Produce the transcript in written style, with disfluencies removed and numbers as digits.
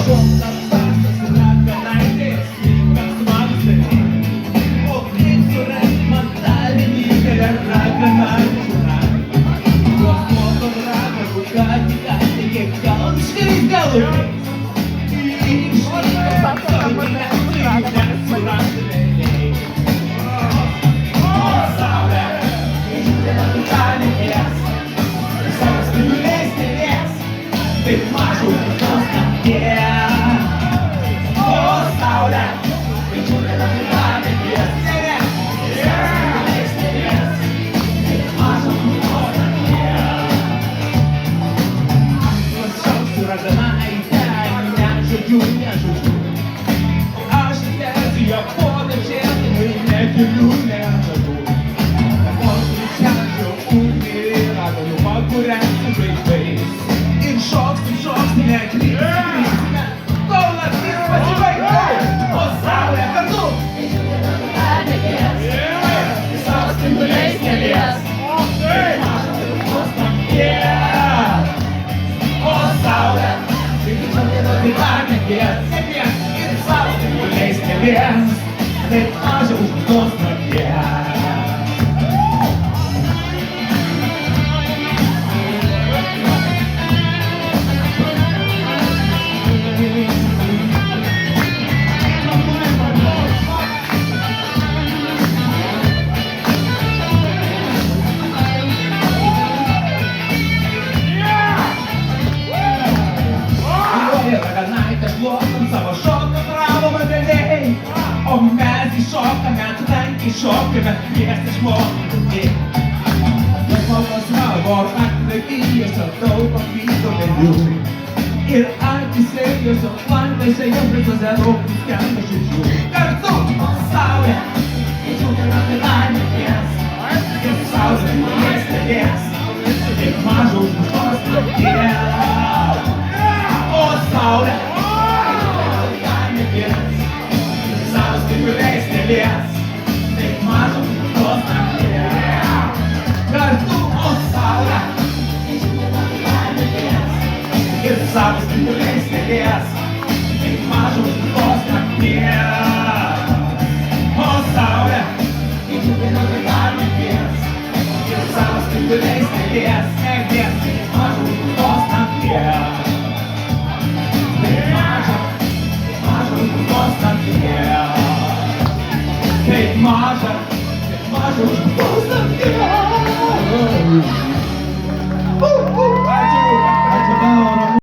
Šoktas pastas yra kanaitės, lygas vamzdai. O kaip surast man tą vienintelę raganą žiūrą? Jos moto ragą, ką tik atlikė kalniškais galais. Taip mažų kitos nakties. O saulė, kai žiūrėdama į nakties. Taip mažų kitos nakties. Pašauksiu raganaitę, nežodžiu. Aš tęsiu ją po darželį, nekeliu nežadų. Vos nusiačiu ugnį, raganų pakūrensiu vaikais. Ir šoksim, nekrisime, kol naktis pasibaigtų. O saulė kartu savo spinduliais nelies. Taip mažo kitos nakties. O saulė kai dar nekės. Ir savo spinduliais nelies. Taip mažo kitos nakties. Raganaitė šluotam savo šoką bravo magaliai. O mes įšokame, tankiai šokame, kviesti išmokami. Nes malkas savo aktyvijose daug pavyko vėlių. Ir akise jūsų fantazija jau visose daug skamba žodžių. Kartu, o saulė, žiūrėdama į nakties. Ir saulė manęs stebės, tik mažo žmogaus nakties. O saulė, savo spinduliais nelies, taip mažo kitos nakties. Kartu, o saulė, ir savo spinduliais nelies, taip mažo kitos nakties.